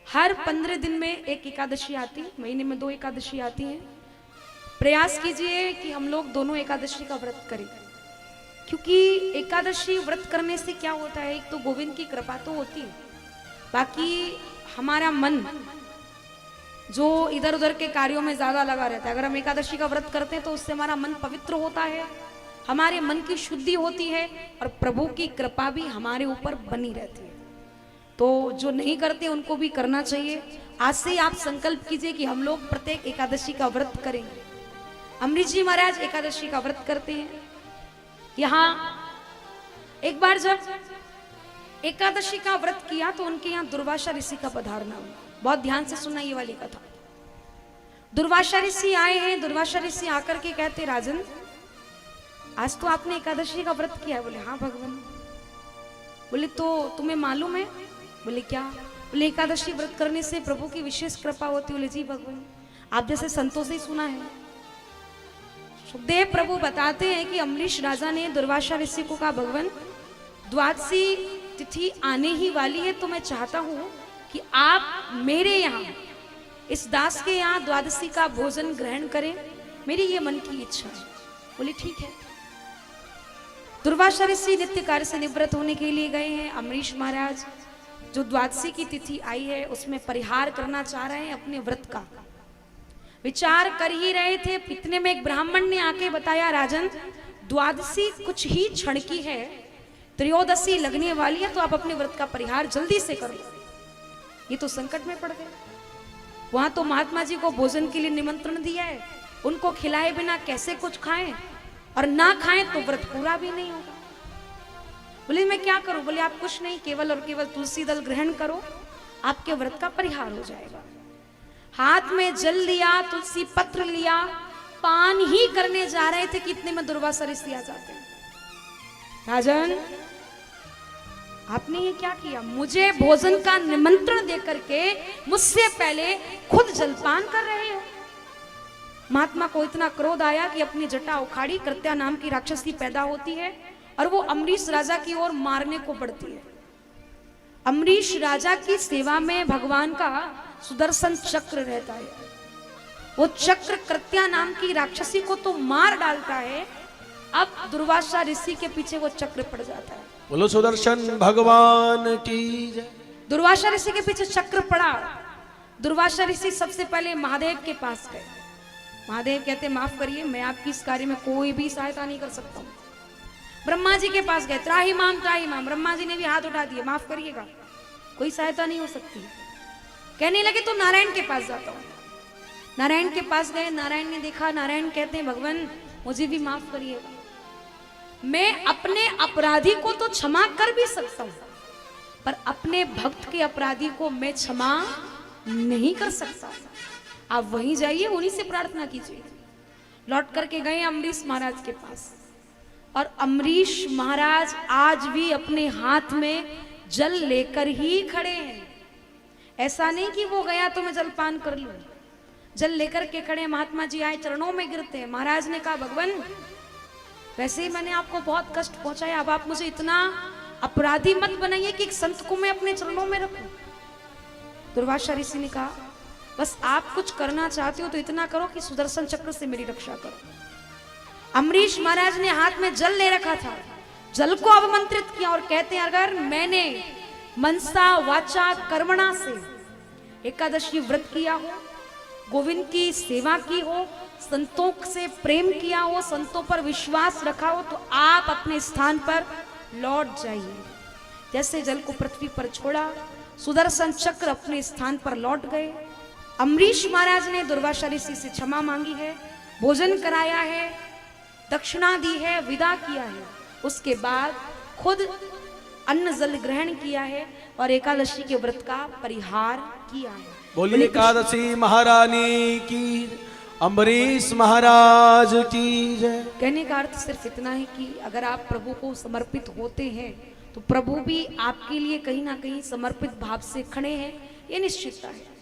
हर 15 दिन में एक एकादशी आती, महीने में 2 एकादशी आती हैं। प्रयास कीजिए कि हम लोग दोनों एकादशी का व्रत करें, क्योंकि एकादशी व्रत करने से क्या होता है, एक तो गोविंद की कृपा तो होती है, बाकी हमारा मन जो इधर उधर के कार्यों में ज्यादा लगा रहता है, अगर हम एकादशी का व्रत करते हैं तो उससे हमारा मन पवित्र होता है, हमारे मन की शुद्धि होती है और प्रभु की कृपा भी हमारे ऊपर बनी रहती है। तो जो नहीं करते उनको भी करना चाहिए। आज से ही आप संकल्प कीजिए कि हम लोग प्रत्येक एकादशी का व्रत करेंगे। अमरीश जी महाराज एकादशी का व्रत करते हैं। यहाँ एक बार जब एकादशी का व्रत किया तो उनके यहाँ दुर्वासा ऋषि का पधारना हुआ। बहुत ध्यान से सुनना ये वाली कथा। दुर्वासा ऋषि आए हैं। दुर्वासा ऋषि आकर के कहते, राजन आज तो आपने एकादशी का व्रत किया है। बोले हाँ भगवान। बोले तो तुम्हें मालूम है? बोले क्या? बोले एकादशी व्रत करने से प्रभु की विशेष कृपा होती। बोले जी भगवान, आप जैसे संतों से ही सुना है। सुखदेव प्रभु बताते हैं कि अमरीश राजा ने दुर्वासा ऋषि को कहा, भगवान द्वादशी तिथि आने ही वाली है, तो मैं चाहता हूं कि आप मेरे यहाँ इस दास के यहाँ द्वादशी का भोजन ग्रहण करें, मेरी ये मन की इच्छा है। बोले ठीक है। दुर्वासा ऋषि नित्य कार्य से निवृत्त होने के लिए गए हैं। अमरीश महाराज जो द्वादशी की तिथि आई है उसमें परिहार करना चाह रहे हैं अपने व्रत का। विचार कर ही रहे थे, इतने में एक ब्राह्मण ने आके बताया, राजन द्वादशी कुछ ही क्षण की है, त्रयोदशी लगने वाली है, तो आप अपने व्रत का परिहार जल्दी से करो। ये तो संकट में पड़ गए। वहां तो महात्मा जी को भोजन के लिए निमंत्रण दिया है, उनको खिलाए बिना कैसे कुछ खाएं, और ना खाएं तो व्रत पूरा भी नहीं होगा। बोले मैं क्या करूं? बोले आप कुछ नहीं, केवल और केवल तुलसी दल ग्रहण करो, आपके व्रत का परिहार हो जाएगा। हाथ में जल लिया, तुलसी पत्र लिया, पान ही करने जा रहे थे कि इतने में दुर्वासा ऋषि आ जाते हैं। राजन आपने ये क्या किया? मुझे भोजन का निमंत्रण देकर के मुझसे पहले खुद जलपान कर रहे हो। महात्मा को इतना क्रोध आया कि अपनी जटा उखाड़ी, कृत्या नाम की राक्षसी पैदा होती है और वो अमरीश राजा की ओर मारने को बढ़ती है। अमरीश राजा की सेवा में भगवान का सुदर्शन चक्र रहता है। वो चक्र कृत्या नाम की राक्षसी को तो मार डालता है। अब दुर्वासा ऋषि के पीछे वो चक्र पड़ जाता है। बोलो सुदर्शन भगवान की जय। दुर्वासा ऋषि के पीछे चक्र पड़ा। दुर्वासा ऋषि सबसे पहले महादेव के पास गए। महादेव कहते माफ करिए, मैं आपकी इस कार्य में कोई भी सहायता नहीं कर सकता हूँ। ब्रह्मा जी के पास गए, त्राही माम त्राही माम। ब्रह्मा जी ने भी हाथ उठा दिए, माफ करिएगा कोई सहायता नहीं हो सकती। कहने लगे तो नारायण के पास जाता हूँ। नारायण के पास गए, नारायण ने देखा। नारायण कहते हैं भगवान मुझे भी माफ करिएगा, मैं अपने अपराधी को तो क्षमा कर भी सकता हूँ, पर अपने भक्त के अपराधी को मैं क्षमा नहीं कर सकता। आप वहीं जाइए, उन्हीं से प्रार्थना कीजिए। लौट करके गए अमरीश महाराज के पास, और अमरीश महाराज आज भी अपने हाथ में जल लेकर ही खड़े हैं। ऐसा नहीं कि वो गया तो मैं जलपान कर लूं। जल लेकर के खड़े। महात्मा जी आए, चरणों में गिरते हैं। महाराज ने कहा भगवान वैसे ही मैंने आपको बहुत कष्ट पहुंचाया, अब आप मुझे इतना अपराधी मत बनाइए कि एक संत को मैं अपने चरणों में रखूं। दुर्वासा ऋषि ने कहा बस आप कुछ करना चाहते हो तो इतना करो कि सुदर्शन चक्र से मेरी रक्षा करो। अमरीश महाराज ने हाथ में जल ले रखा था, जल को अवमंत्रित किया और कहते हैं अगर मैंने मनसा वाचा कर्मणा से एकादशी व्रत किया हो, गोविंद की सेवा की हो, संतों से प्रेम किया हो, संतों पर विश्वास रखा हो, तो आप अपने स्थान पर लौट जाइए। जैसे जल को पृथ्वी पर छोड़ा, सुदर्शन चक्र अपने स्थान पर लौट गए। अमरीश महाराज ने दुर्वासा ऋषि से क्षमा मांगी है, भोजन कराया है, दक्षिणा दी है, विदा किया है। उसके बाद खुद अन्न जल ग्रहण किया है और एकादशी के व्रत का परिहार किया है। बोलिए एकादशी महारानी की, अमरीश महाराज की जय। कहने का अर्थ सिर्फ इतना है कि अगर आप प्रभु को समर्पित होते हैं तो प्रभु भी आपके लिए कहीं ना कहीं समर्पित भाव से खड़े हैं, ये निश्चितता है।